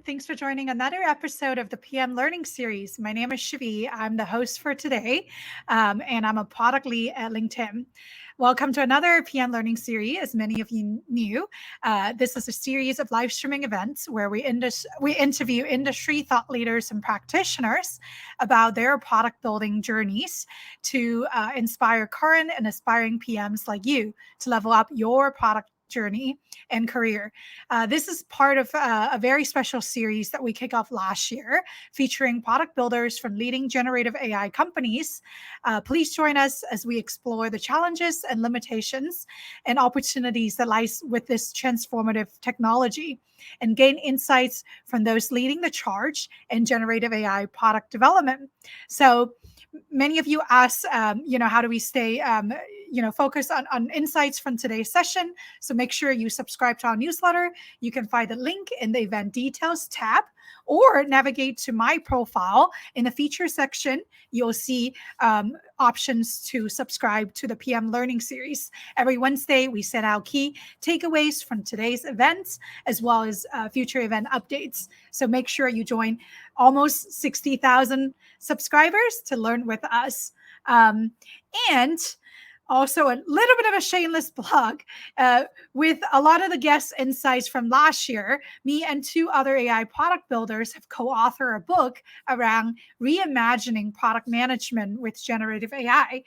Thanks for joining another episode of the PM Learning Series. My name is Shivi. I'm the host for today, and I'm a product lead at LinkedIn. Welcome to another PM Learning Series. As many of you knew, this is a series of live streaming events where we interview industry thought leaders and practitioners about their product building journeys to inspire current and aspiring PMs like you to level up your product journey and career. This is part of a very special series that we kicked off last year, featuring product builders from leading generative AI companies. Please join us as we explore the challenges and limitations and opportunities that lies with this transformative technology and gain insights from those leading the charge in generative AI product development. So many of you ask, how do we stay focus on insights from today's session. So make sure you subscribe to our newsletter. You can find the link in the event details tab or navigate to my profile. In the feature section, you'll see options to subscribe to the PM Learning Series. Every Wednesday, we send out key takeaways from today's events, as well as future event updates. So make sure you join almost 60,000 subscribers to learn with us. And also, a little bit of a shameless plug. With a lot of the guest insights from last year, me and two other AI product builders have co-authored a book around reimagining product management with generative AI.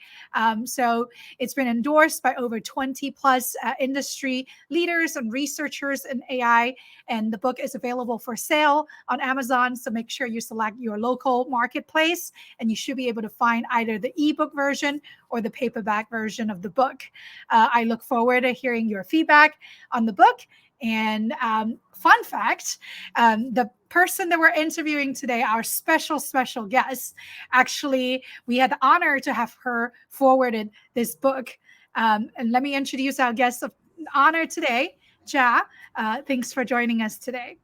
So it's been endorsed by over 20 plus industry leaders and researchers in AI. And the book is available for sale on Amazon. So make sure you select your local marketplace, and you should be able to find either the ebook version or the paperback version of the book. I look forward to hearing your feedback on the book. And fun fact, the person that we're interviewing today, our special guest, actually, we had the honor to have her forwarded this book. And let me introduce our guest of honor today, Jia. Thanks for joining us today.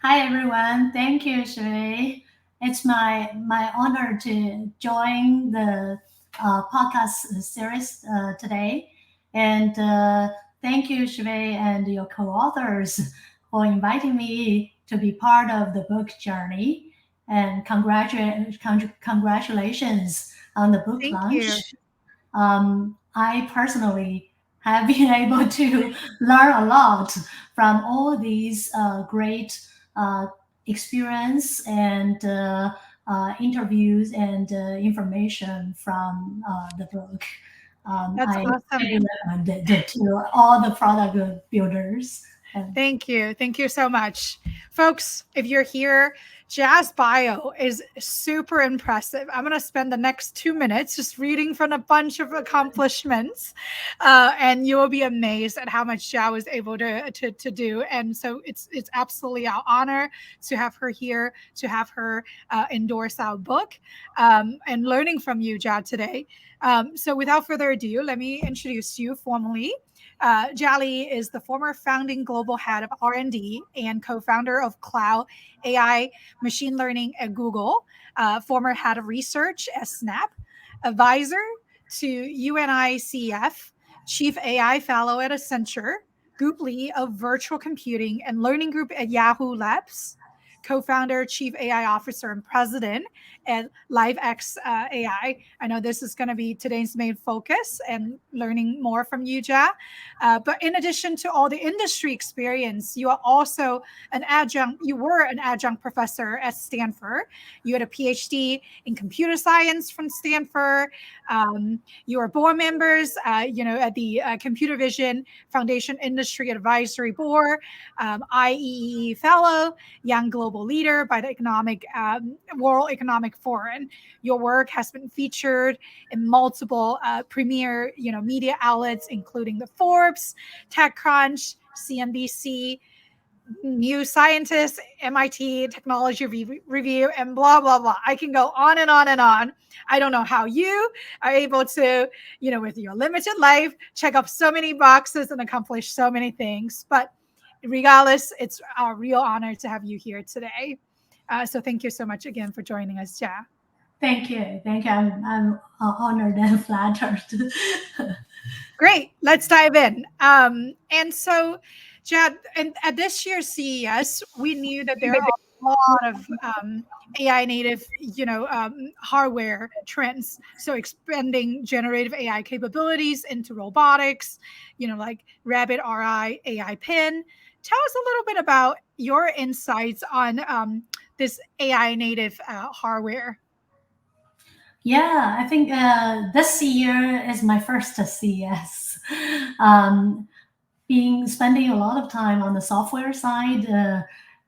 Hi, everyone. Thank you, Shui. It's my honor to join the podcast series today. And thank you, Shui, and your co-authors for inviting me to be part of the book journey. And congratulations on the book Thank launch. you. I personally have been able to learn a lot from all these great experience and interviews and information from the book. That's I awesome. recommend it to all the product builders. Thank you. Thank you so much. Folks, if you're here, Jia's bio is super impressive. I'm going to spend the next 2 minutes just reading from a bunch of accomplishments, and you will be amazed at how much Jia was able to do. And so it's absolutely our honor to have her here, to have her endorse our book, and learning from you, Jia, today. So without further ado, let me introduce you formally. Jia Li is the former founding global head of R&D and co-founder of Cloud AI Machine Learning at Google, former head of research at Snap, advisor to UNICEF, chief AI fellow at Accenture, group lead of virtual computing and learning group at Yahoo Labs, co-founder, chief AI officer, and president at LiveX AI. I know this is going to be today's main focus and learning more from you, Jia. But in addition to all the industry experience, you are also you were an adjunct professor at Stanford. You had a PhD in computer science from Stanford. You are board members, at the Computer Vision Foundation Industry Advisory Board, IEEE Fellow, Young Global Leader by the World Economic Forum. Your work has been featured in multiple premier, media outlets, including the Forbes, TechCrunch, CNBC, New Scientist, MIT Technology Review, and blah, blah, blah. I can go on and on and on. I don't know how you are able to, with your limited life, check off so many boxes and accomplish so many things. But regardless, it's our real honor to have you here today. So thank you so much again for joining us, Jia. Thank you. I'm honored and flattered. Great. Let's dive in. And so, Jia, at this year's CES, we knew that there are lot of AI native, hardware trends. So expanding generative AI capabilities into robotics, like Rabbit RI AI Pin. Tell us a little bit about your insights on this AI native hardware. Yeah, I think this year is my first CES. Um, being spending a lot of time on the software side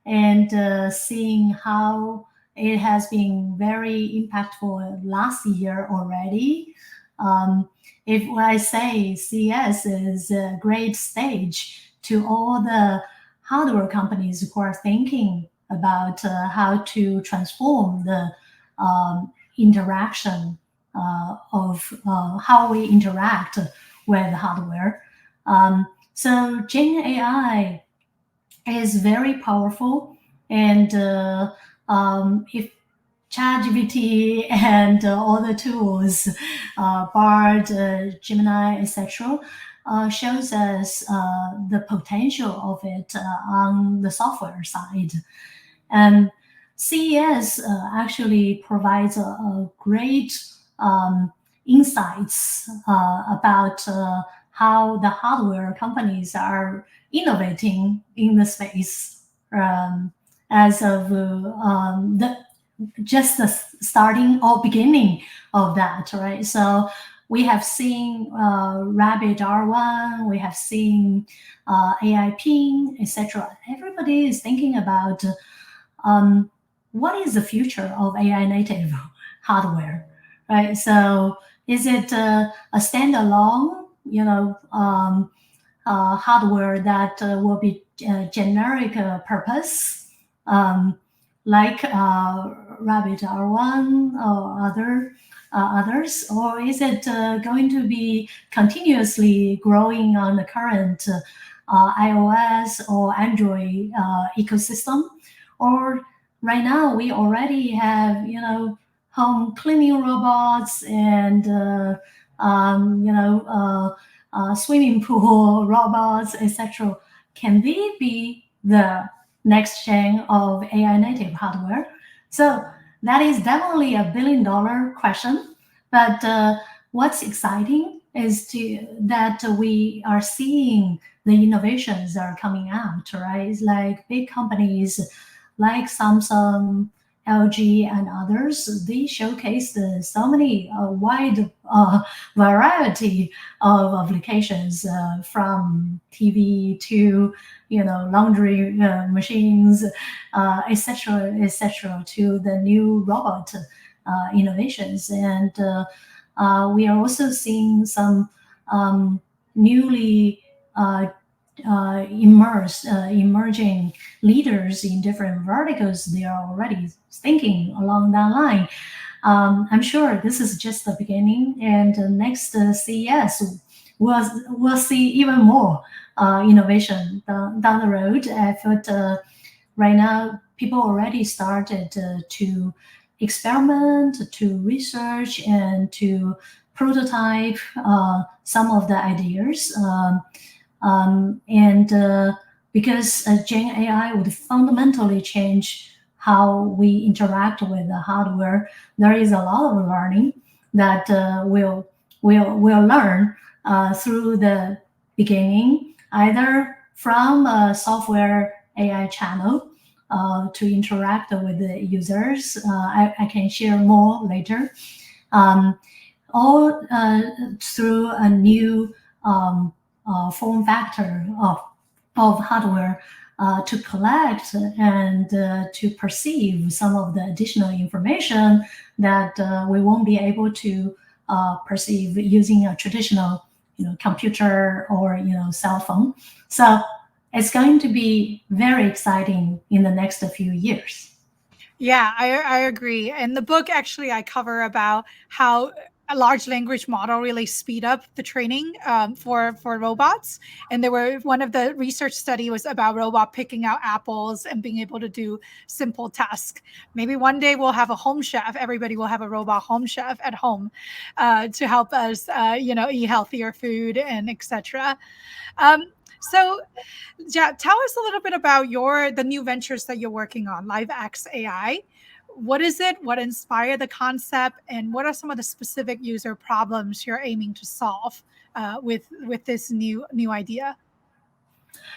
and seeing how it has been very impactful last year already. Um, if I say CS is a great stage to all the hardware companies who are thinking about how to transform the interaction of how we interact with hardware. So Gen AI is very powerful, and if ChatGPT and all the tools, Bard, Gemini, etc., shows us the potential of it on the software side. And CES actually provides a great insights about how the hardware companies are innovating in the space as of the just the starting or beginning of that, right? So we have seen Rabbit R1, we have seen AI Ping, etc. Everybody is thinking about what is the future of AI native hardware, right? So is it a standalone, hardware that will be generic purpose, like Rabbit R1 or others, or is it going to be continuously growing on the current iOS or Android ecosystem? Or right now we already have, home cleaning robots and swimming pool robots, etc. Can they be the next gen of AI native hardware? So that is definitely a $1 billion question. But what's exciting is that we are seeing the innovations that are coming out, right? It's like big companies like Samsung, LG, and others. They showcased so many wide variety of applications from TV to laundry machines, etc., etc., to the new robot innovations, and we are also seeing some newly emerging leaders in different verticals. They are already thinking along that line. I'm sure this is just the beginning, and next CES we'll see even more innovation down the road. I thought right now people already started to experiment, to research, and to prototype some of the ideas. And because Gen AI would fundamentally change how we interact with the hardware, there is a lot of learning that we'll learn through the beginning, either from a software AI channel to interact with the users. I can share more later. Or through a new form factor of hardware to collect and to perceive some of the additional information that we won't be able to perceive using a traditional computer or cell phone. So it's going to be very exciting in the next few years. Yeah, I agree. In the book, actually, I cover about how a large language model really speed up the training for robots. And there were one of the research study was about robot picking out apples and being able to do simple tasks. Maybe one day we'll have a home chef. Everybody will have a robot home chef at home to help us, eat healthier food and etc. So, yeah, tell us a little bit about the new ventures that you're working on, LiveX AI. What is it? What inspired the concept, and what are some of the specific user problems you're aiming to solve with this new idea?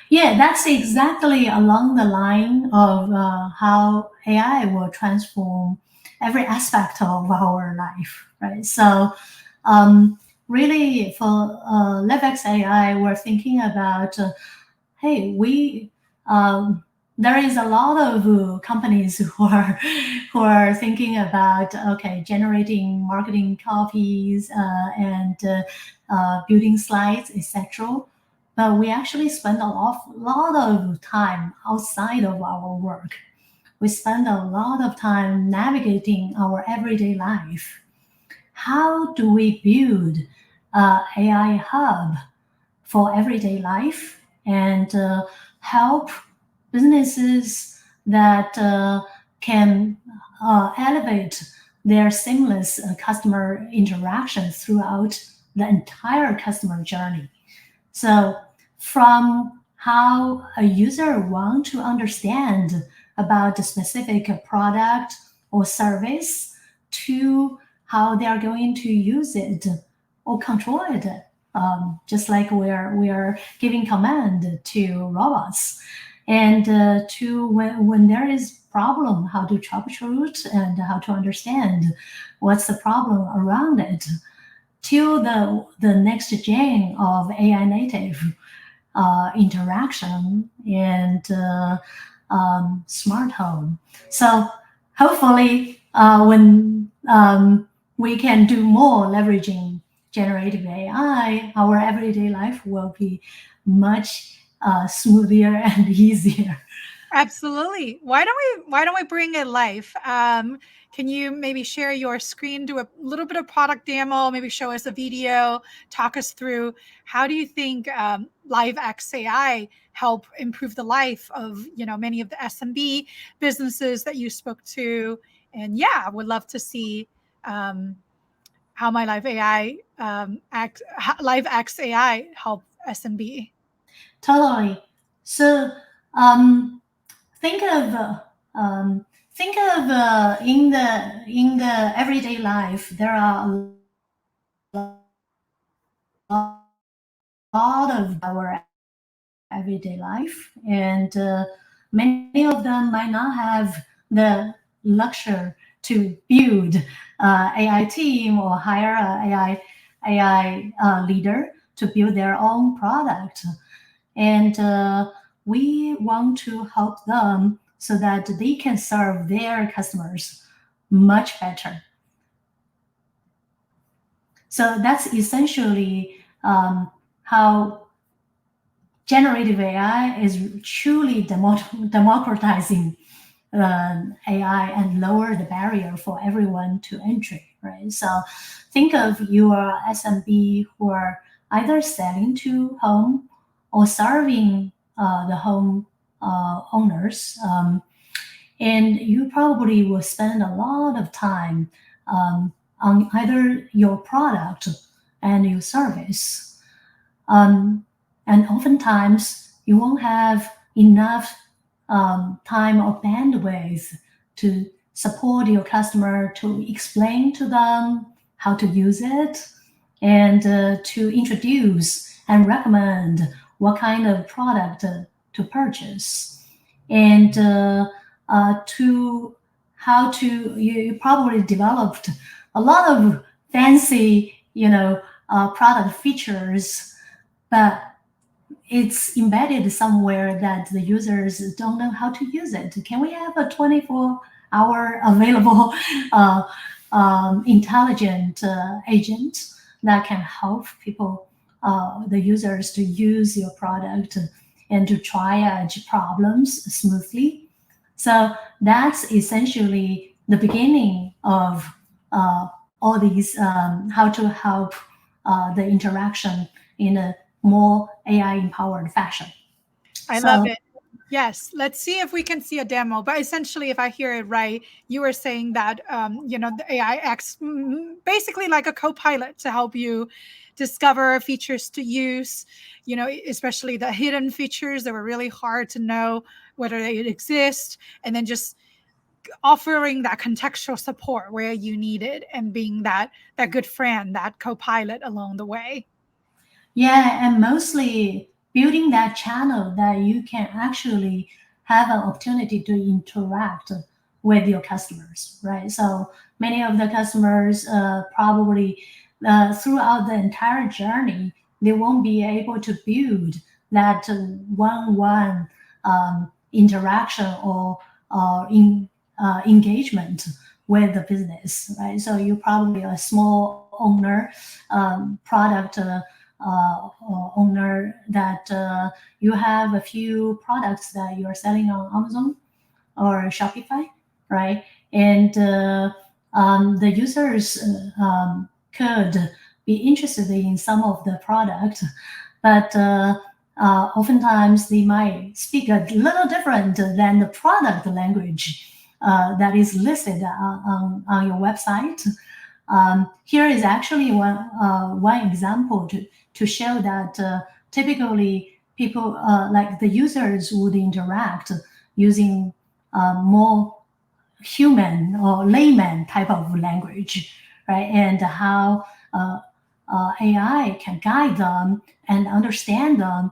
Yeah, that's exactly along the line of how AI will transform every aspect of our life, right? So, um, really, for LiveX AI, we're thinking about hey, we there is a lot of companies who are thinking about okay, generating marketing copies and building slides, etc. But we actually spend a lot of time outside of our work. We spend a lot of time navigating our everyday life. How do we build AI hub for everyday life and help businesses that can elevate their seamless customer interaction throughout the entire customer journey? So, from how a user want to understand about a specific product or service to how they are going to use it or control it, just like we are giving command to robots, and to when there is problem, how to troubleshoot and how to understand what's the problem around it till the next gen of AI native interaction and smart home. So hopefully, when we can do more leveraging generative AI, our everyday life will be much smoother and easier. Absolutely. Why don't we bring it live? Can you maybe share your screen, do a little bit of product demo, maybe show us a video, talk us through how do you think LiveX AI help improve the life of many of the SMB businesses that you spoke to? And yeah, I would love to see um, how my LiveX AI help SMB. Totally. So um, think of in the everyday life there are a lot of our everyday life, and many of them might not have the luxury to build AI team or hire a AI leader to build their own product. And we want to help them so that they can serve their customers much better. So that's essentially how generative AI is truly democratizing AI and lower the barrier for everyone to entry, right? So think of your SMB who are either selling to home or serving the home owners. And you probably will spend a lot of time on either your product and your service. Um, and oftentimes, you won't have enough time or bandwidth to support your customer, to explain to them how to use it, and to introduce and recommend what kind of product to purchase, and to how to you probably developed a lot of fancy product features, but it's embedded somewhere that the users don't know how to use it. Can we have a 24-hour available intelligent agent that can help people, the users, to use your product and to triage problems smoothly? So that's essentially the beginning of all these, how to help the interaction in a more AI empowered fashion. I love So it. Yes, let's see if we can see a demo. But essentially, if I hear it right, you were saying that the AI acts basically like a co-pilot to help you discover features to use, especially the hidden features that were really hard to know whether they exist, and then just offering that contextual support where you need it and being that good friend, that co-pilot along the way. Yeah, and mostly building that channel that you can actually have an opportunity to interact with your customers, right? So many of the customers probably throughout the entire journey, they won't be able to build that one-on-one interaction or engagement with the business, right? So you're probably a small owner, product owner that you have a few products that you're selling on Amazon or Shopify, right? And the users could be interested in some of the product, but oftentimes they might speak a little different than the product language that is listed on your website. Here is actually one example to show that typically people like the users would interact using more human or layman type of language, right? And how AI can guide them and understand them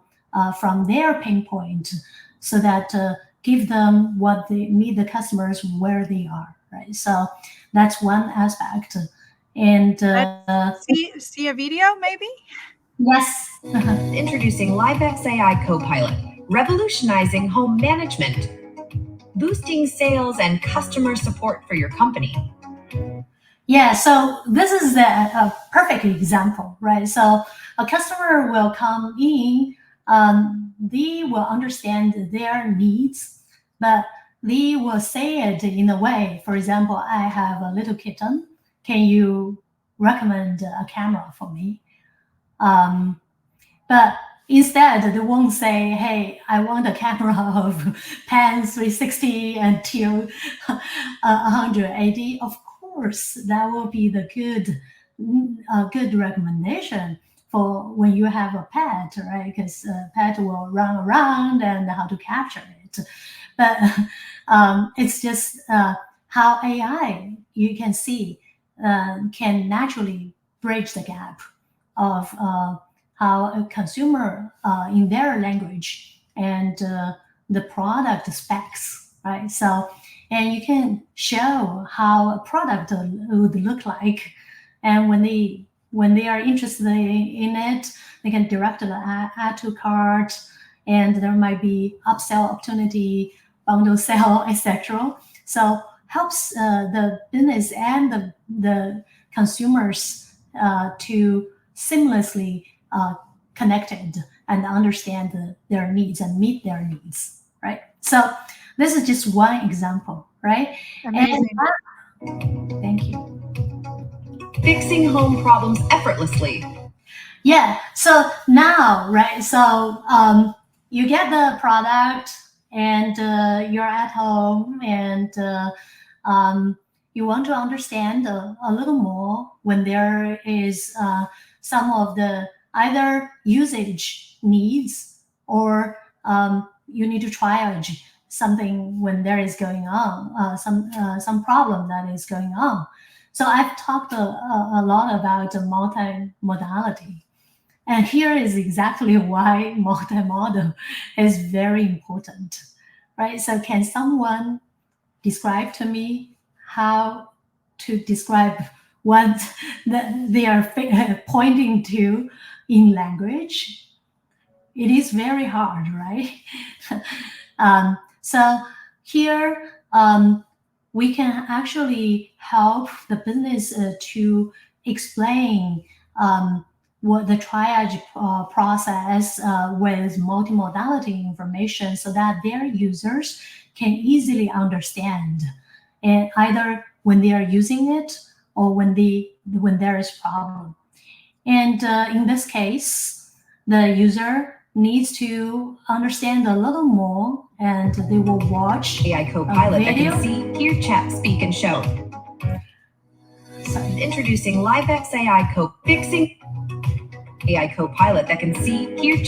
from their pain point, so that give them what they meet the customers where they are, right? So that's one aspect. And Let's see a video, maybe? yes. Introducing LiveX AI Copilot, revolutionizing home management, boosting sales and customer support for your company. Yeah, so this is a perfect example, right? So a customer will come in, they will understand their needs, but they will say it in a way, for example, I have a little kitten. Can you recommend a camera for me? But instead, they won't say, hey, I want a camera of pan 360 until 180. Of course, that will be the good recommendation for when you have a pet, right? Because pet will run around and how to capture it. But it's just how AI, you can see, can naturally bridge the gap of how a consumer in their language and the product specs, right? So, and you can show how a product would look like, and when they are interested in it, they can direct the add to cart, and there might be upsell opportunity, bundle sale, etc. So helps the business and the consumers to seamlessly connected and understand their needs and meet their needs, right? So this is just one example, right? Amazing. And thank you. Fixing home problems effortlessly. Yeah. So now, right? So you get the product, and you're at home, and you want to understand a little more when there is some of the either usage needs, or you need to triage something when there is going on some problem that is going on. So I've talked a lot about multimodality, and here is exactly why multimodal is very important, right? So can someone describe to me how to describe what they are pointing to in language? It is very hard, right? So here we can actually help the business to explain what the triage process with multimodality information, so that their users can easily understand, and either when they are using it or when there is problem. And in this case, the user needs to understand a little more, and they will watch AI Copilot that video. can see, hear, chat, speak, and show. Introducing LiveX AI Fixing AI Copilot that can see, hear.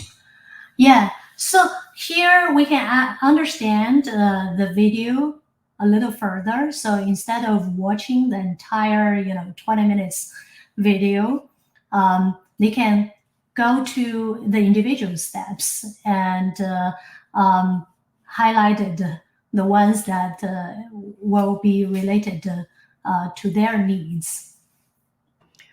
Yeah, so here we can understand the video a little further. So instead of watching the entire, 20 minutes video, they can go to the individual steps and highlighted the ones that will be related to their needs.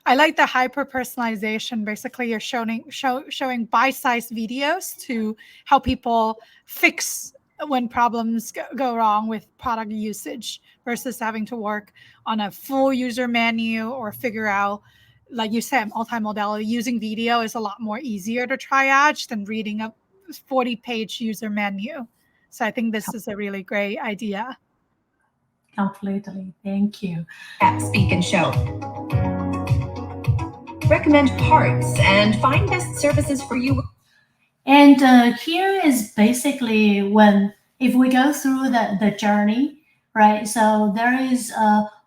I like the hyper personalization. Basically, you're showing bite-sized videos to help people fix when problems go wrong with product usage versus having to work on a full user menu or figure out, like you said, multimodal. Using video is a lot more easier to triage than reading a 40-page user menu. So I think this is a really great idea. Completely. Thank you. Speak and show. Recommend parts and find best services for you. And here is basically if we go through the journey, right? So there is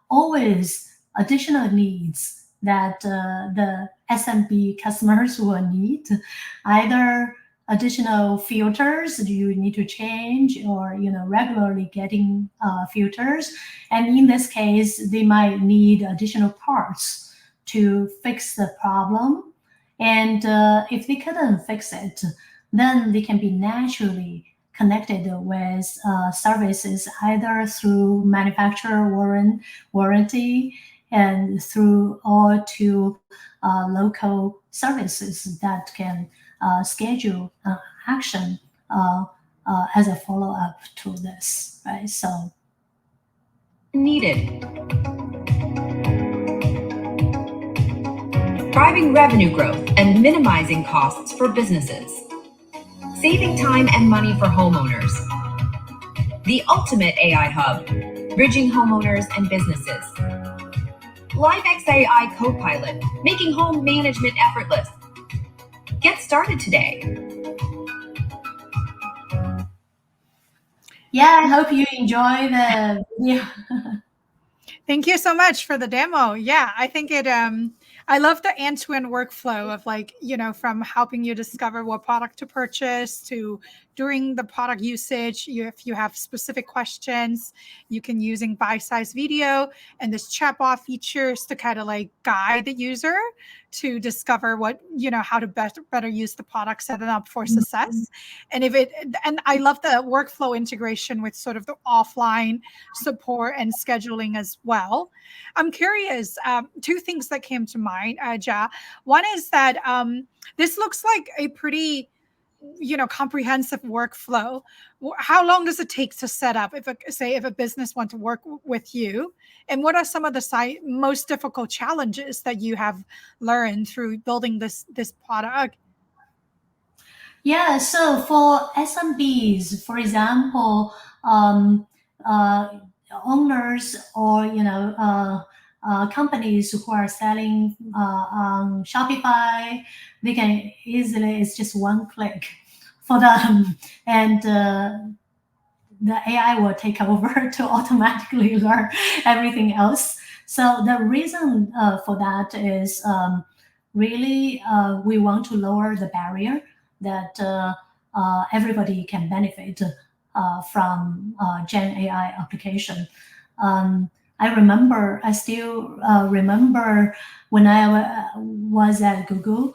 always additional needs that the SMB customers will need, either additional filters you need to change, or regularly getting filters. And in this case, they might need additional parts to fix the problem. And if they couldn't fix it, then they can be naturally connected with services either through manufacturer warranty and through or to local services that can schedule action as a follow-up to this, right? So needed. Driving revenue growth and minimizing costs for businesses. Saving time and money for homeowners. The ultimate AI hub, bridging homeowners and businesses. LiveX AI Copilot, making home management effortless. Get started today. yeah, I hope you enjoy the video. Thank you so much for the demo. Yeah, I think I love the end-to-end workflow of, like, from helping you discover what product to purchase to during the product usage. If you have specific questions, you can using bite-sized video and this chatbot features to kind of like guide the user to discover how to better use the product, set it up for success. And I love the workflow integration with sort of the offline support and scheduling as well. I'm curious, two things that came to mind, Jia. One is that this looks like a pretty comprehensive workflow. How long does it take to set up if a business wants to work with you, and what are some of the most difficult challenges that you have learned through building this product? Yeah, so for SMBs, for example, owners or companies who are selling on Shopify, they can easily, it's just one click for them, and the AI will take over to automatically learn everything else. So the reason for that is really we want to lower the barrier that everybody can benefit from Gen AI application. I still remember when I was at Google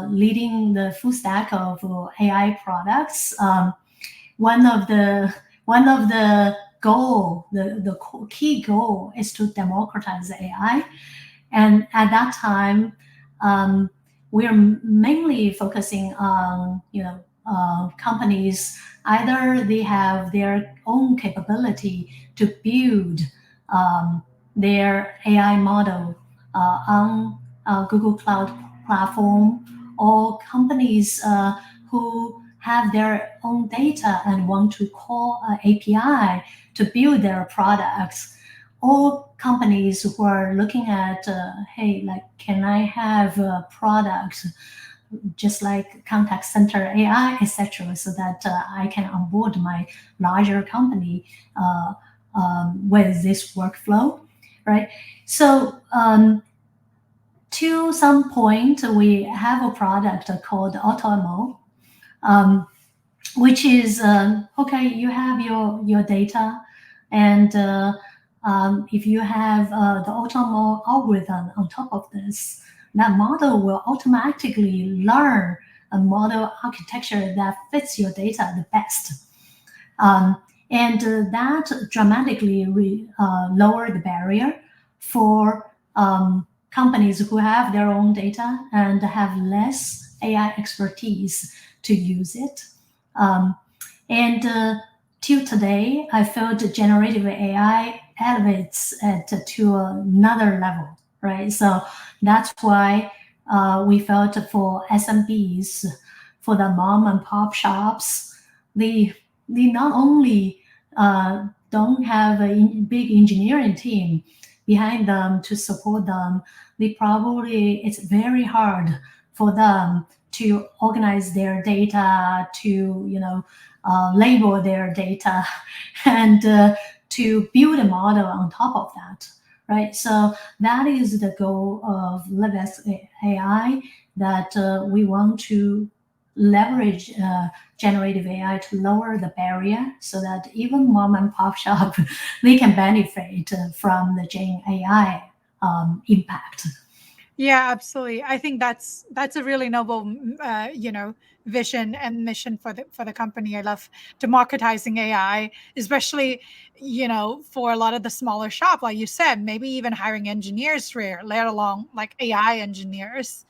leading the full stack of AI products. One of the key goal is to democratize AI, and at that time, we're mainly focusing on companies, either they have their own capability to build their AI model on Google Cloud platform, or companies who have their own data and want to call an API to build their products, or companies who are looking at, hey, like, can I have a product just like contact center AI, etc., so that I can onboard my larger company with this workflow, right? So to some point, we have a product called Automo, which is okay. You have your data, and if you have the Automo algorithm on top of this, that model will automatically learn a model architecture that fits your data the best. And that dramatically lower the barrier for companies who have their own data and have less AI expertise to use it. And till today, I felt generative AI elevates it to another level, right? So that's why we felt for SMBs, for the mom and pop shops, they not only don't have a big engineering team behind them to support them, it's very hard for them to organize their data, to label their data, and to build a model on top of that, right? So that is the goal of LiveX AI, that we want to leverage generative AI to lower the barrier so that even mom and pop shop, they can benefit from the Gen AI impact. Yeah, absolutely. I think that's a really noble, vision and mission for the company. I love democratizing AI, especially for a lot of the smaller shop, like you said, maybe even hiring engineers for, let alone like AI engineers.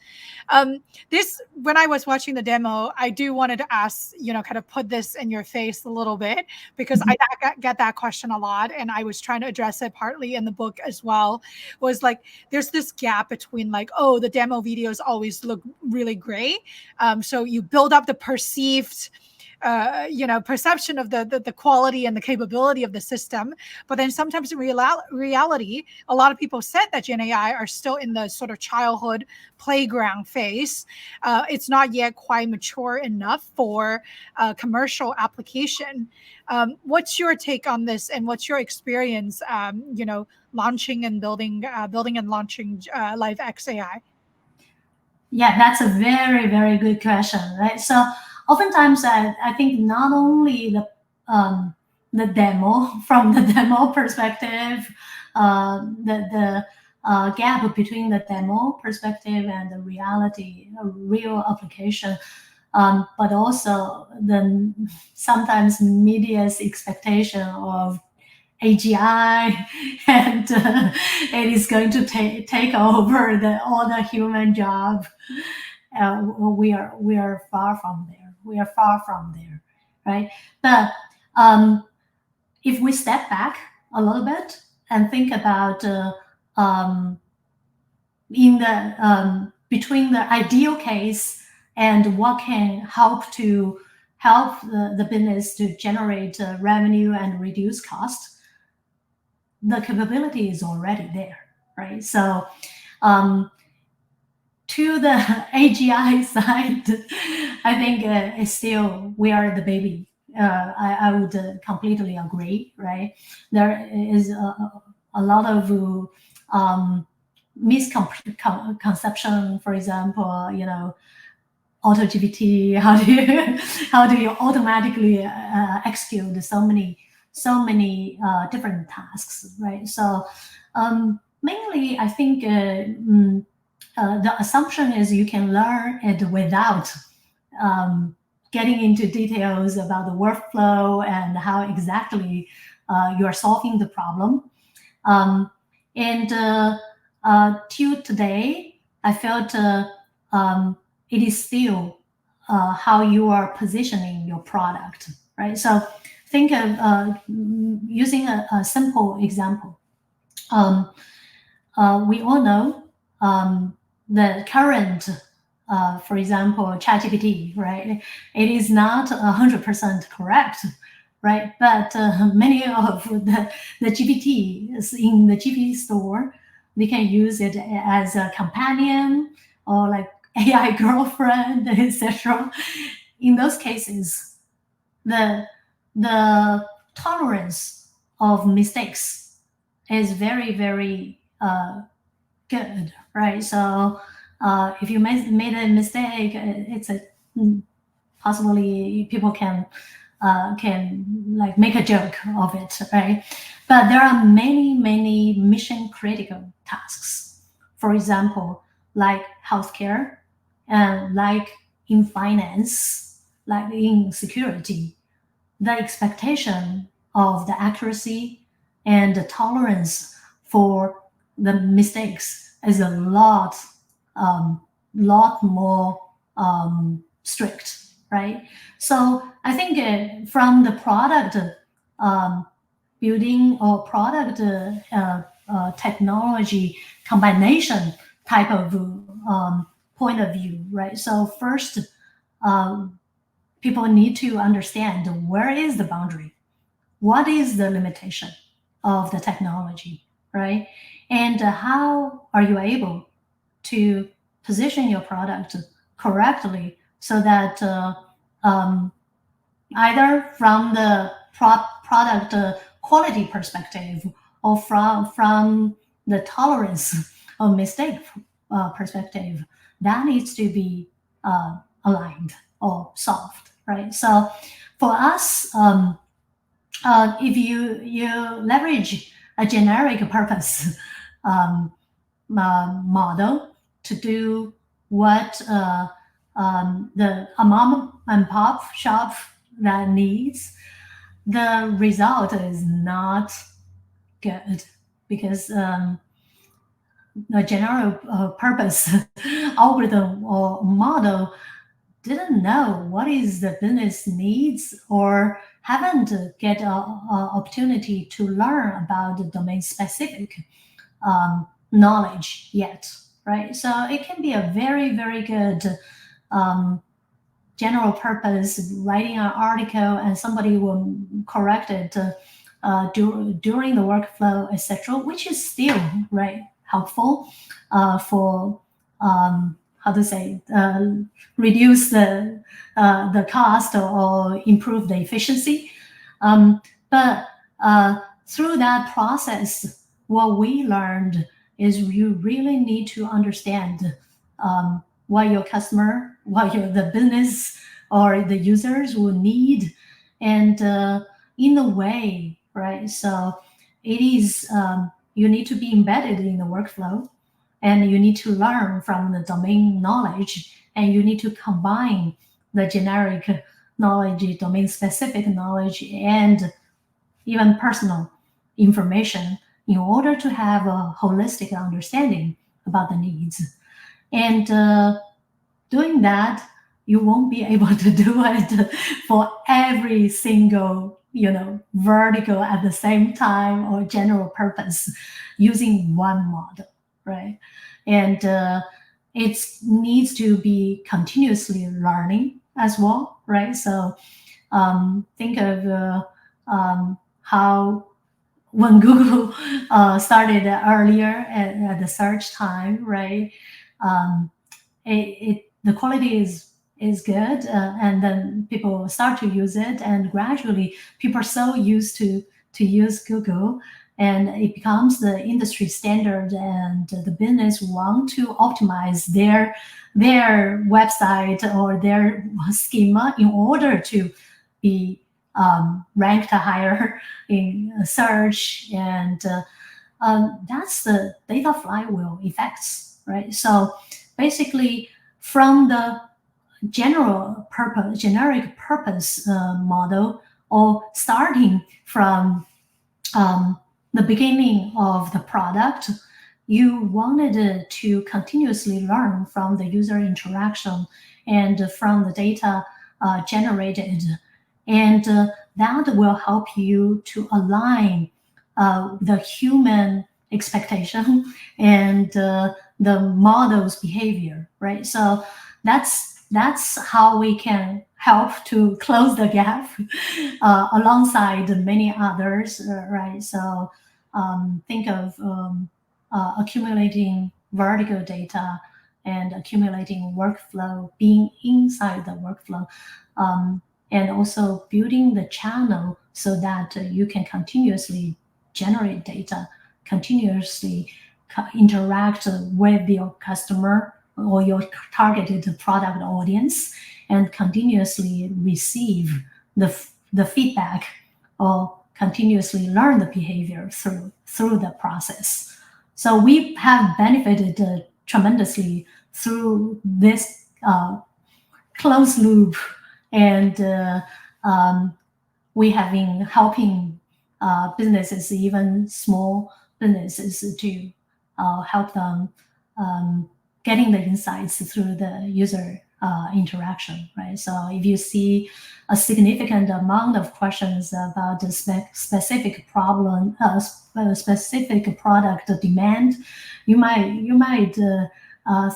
This When I was watching the demo, I do wanted to ask, kind of put this in your face a little bit, because I get that question a lot, and I was trying to address it partly in the book as well. Was like, there's this gap between like, oh, the demo videos always look really great, so you build up the perceived perception of the quality and the capability of the system. But then sometimes in reality, a lot of people said that Gen AI are still in the sort of childhood playground phase. It's not yet quite mature enough for commercial application. What's your take on this, and what's your experience, launching and building and launching LiveX AI? Yeah, that's a very, very good question, right? So oftentimes I think not only the demo, from the demo perspective, the gap between the demo perspective and the reality, real application, but also sometimes media's expectation of AGI, and it is going to take over all the human job. We are far from there. We are far from there, right? But if we step back a little bit and think about in the between the ideal case and what can help the business to generate revenue and reduce cost, the capability is already there, right? So to the AGI side, I think it's still, we are the baby. I would completely agree, right? There is a lot of misconception, for example, AutoGPT, how do you automatically execute so many different tasks, right? So mainly, I think the assumption is you can learn it without getting into details about the workflow and how exactly you are solving the problem. And till today, I felt it is still how you are positioning your product, right? So think of using a simple example. We all know the current, for example, ChatGPT, right? It is not 100% correct, right? But many of the GPTs in the GPT store, we can use it as a companion or like AI girlfriend, etc. In those cases, the tolerance of mistakes is very, very good, right? So if you made a mistake, it's a possibly people can like make a joke of it, right? But there are many mission critical tasks. For example, like healthcare, and like in finance, like in security, the expectation of the accuracy and the tolerance for the mistakes is a lot more strict, right? So I think from the product building or product technology combination type of point of view, right? So first, people need to understand where is the boundary, what is the limitation of the technology, right? And how are you able to position your product correctly so that either from the product quality perspective or from the tolerance of mistake perspective, that needs to be aligned or solved, right? So for us, if you leverage a generic purpose model to do what the mom and pop shop that needs, the result is not good, because the general purpose algorithm or model didn't know what is the business needs, or haven't get an opportunity to learn about the domain specific knowledge yet, right? So it can be a very good general purpose, writing an article and somebody will correct it during the workflow, etc., which is still right helpful for how to say reduce the cost or improve the efficiency. But through that process, what we learned is you really need to understand what your customer, the business or the users will need, and in a way, right? So it is you need to be embedded in the workflow, and you need to learn from the domain knowledge, and you need to combine the generic knowledge, domain specific knowledge, and even personal information in order to have a holistic understanding about the needs. And doing that, you won't be able to do it for every single vertical at the same time or general purpose using one model, right? And it needs to be continuously learning as well, right? So think of how when Google started earlier at the search time, right? The quality is good, and then people start to use it, and gradually people are so used to use Google, and it becomes the industry standard, and the business want to optimize their website or their schema in order to be ranked higher in search, and that's the data flywheel effects, right? So basically, from the generic purpose model, or starting from the beginning of the product, you wanted to continuously learn from the user interaction and from the data generated, and that will help you to align the human expectation and the model's behavior, right? So that's how we can help to close the gap alongside many others, right? So think of accumulating vertical data and accumulating workflow, being inside the workflow, and also building the channel so that you can continuously generate data, continuously interact with your customer or your targeted product audience, and continuously receive the feedback or continuously learn the behavior through the process. So we have benefited tremendously through this closed loop, and we have been helping businesses, even small businesses, to help them getting the insights through the user interaction, right? So if you see a significant amount of questions about the specific problem, specific product demand, you might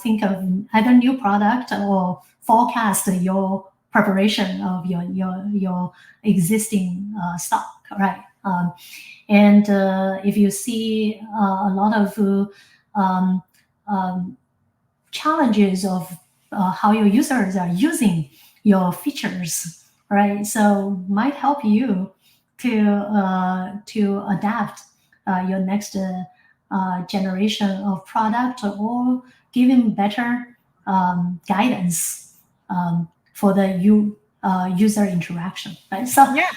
think of either new product or forecast your preparation of your existing stock, right? And if you see a lot of challenges of how your users are using your features, right? So might help you to adapt your next generation of product, or giving better guidance for the user interaction, right? So yeah.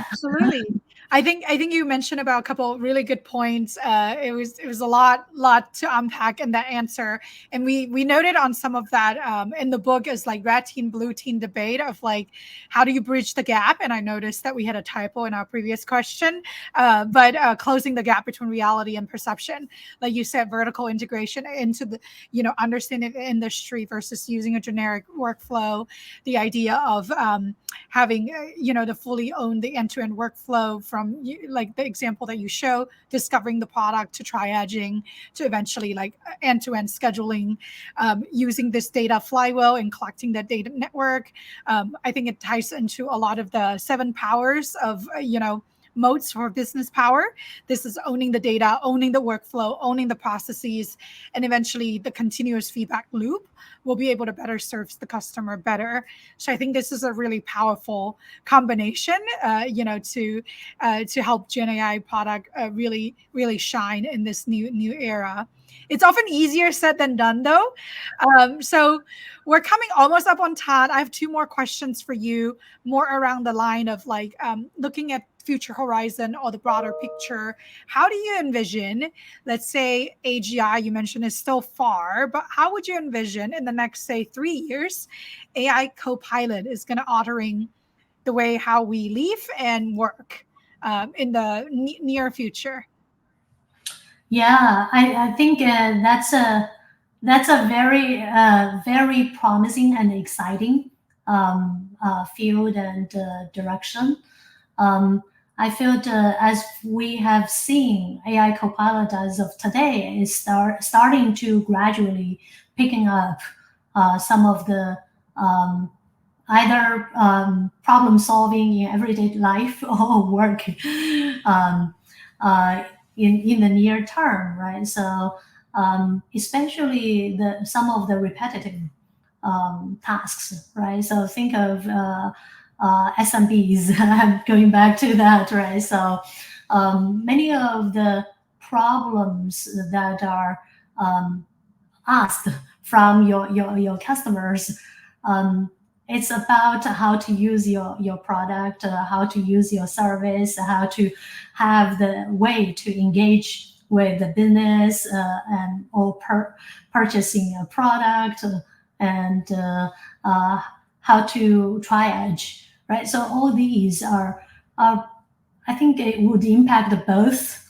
Absolutely. I think you mentioned about a couple of really good points. It was a lot to unpack in that answer, and we noted on some of that in the book as like red team, blue team debate of like how do you bridge the gap. And I noticed that we had a typo in our previous question, but closing the gap between reality and perception, like you said, vertical integration into the understanding the industry versus using a generic workflow. The idea of having the fully own the end-to-end workflow from like the example that you show, discovering the product to triaging to eventually like end-to-end scheduling, using this data flywheel and collecting that data network. I think it ties into a lot of the 7 powers of modes for business power. This is owning the data, owning the workflow, owning the processes, and eventually the continuous feedback loop will be able to better serve the customer better. So I think this is a really powerful combination, to help Gen AI product really shine in this new era. It's often easier said than done, though. So we're coming almost up on time. I have 2 more questions for you, more around the line of like looking at future horizon or the broader picture. How do you envision, let's say AGI, you mentioned, is still far, but how would you envision in the next, say, 3 years, AI Copilot is going to altering the way how we live and work in the near future? Yeah, I think that's a very very promising and exciting field and direction. I feel as we have seen, AI Copilot as of today is starting to gradually picking up some of the either problem solving in everyday life or work in the near term, right? So especially some of the repetitive tasks, right? So think of SMBs. I'm going back to that, right? So many of the problems that are asked from your customers, it's about how to use your product, how to use your service, how to have the way to engage with the business or purchasing a product, and how to triage, right? So all these are I think it would impact both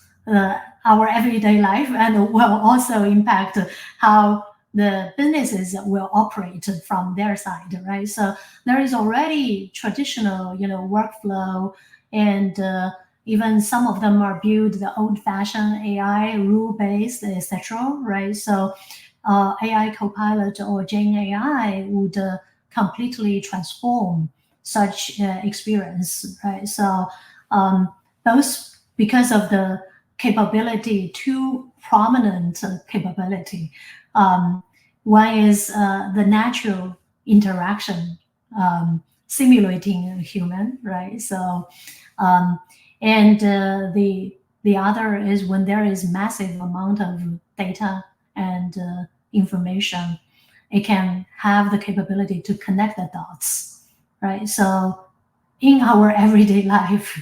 our everyday life and will also impact how the businesses will operate from their side, right? So there is already traditional, workflow, and even some of them are built the old-fashioned AI, rule-based, etc., right? So AI Copilot or Gen AI would completely transform such experience, right? So both because of the capability, two prominent capability. One is the natural interaction, simulating a human, right? So, and the other is when there is massive amount of data and information, it can have the capability to connect the dots, right? So in our everyday life,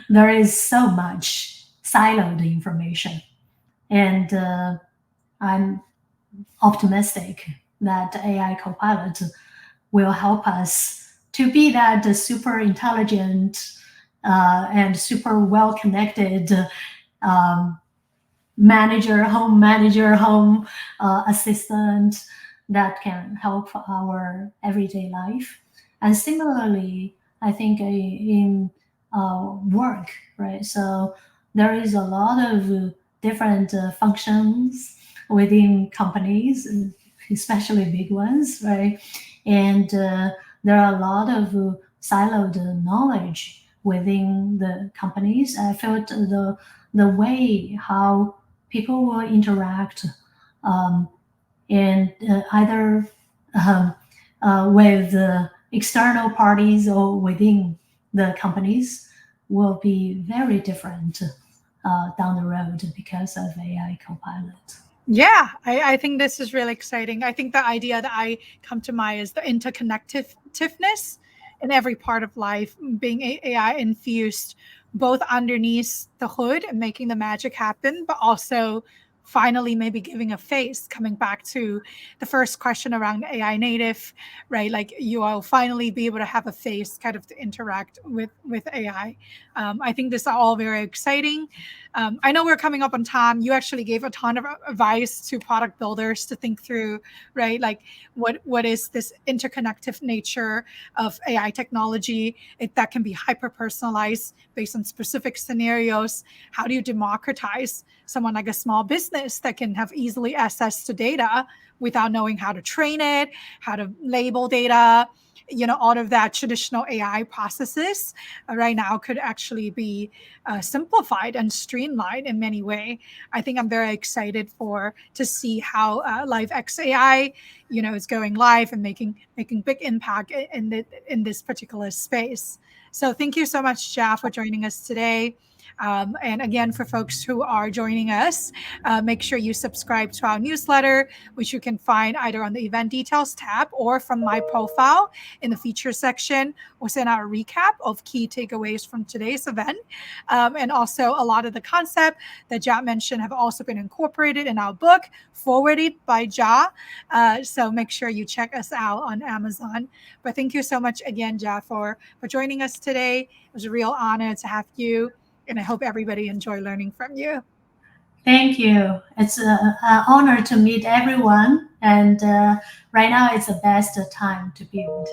there is so much siloed information. And I'm optimistic that AI Copilot will help us to be that super intelligent and super well connected manager, home assistant that can help our everyday life. And similarly, I think in work, right? So there is a lot of different functions within companies, especially big ones, right? And there are a lot of siloed knowledge within the companies. I felt the way how people will interact and either with external parties or within the companies will be very different down the road because of AI Copilot. Yeah, I think this is really exciting. I think the idea that I come to mind is the interconnectiveness in every part of life, being AI infused both underneath the hood and making the magic happen, but also finally maybe giving a face, coming back to the first question around AI native, right? Like you will finally be able to have a face kind of to interact with AI. I think this is all very exciting. I know we're coming up on time. You actually gave a ton of advice to product builders to think through, right? Like what is this interconnective nature of AI technology that can be hyper personalized based on specific scenarios? How do you democratize someone like a small business that can have easily access to data without knowing how to train it, how to label data? All of that traditional AI processes right now could actually be simplified and streamlined in many ways. I think I'm very excited to see how LiveX AI, is going live and making big impact in this particular space. So thank you so much, Jia, for joining us today. And again, for folks who are joining us, make sure you subscribe to our newsletter, which you can find either on the event details tab or from my profile in the feature section. We'll send out a recap of key takeaways from today's event. And also a lot of the concept that Jia mentioned have also been incorporated in our book, forwarded by Jia. So make sure you check us out on Amazon. But thank you so much again, Jia, for joining us today. It was a real honor to have you. And I hope everybody enjoy learning from you. Thank you. It's an honor to meet everyone. And right now, it's the best time to build.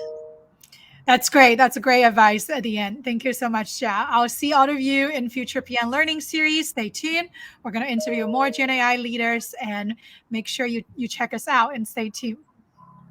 That's great. That's a great advice at the end. Thank you so much, Jia. I'll see all of you in future PM Learning series. Stay tuned. We're going to interview more Gen AI leaders, and make sure you check us out and stay tuned.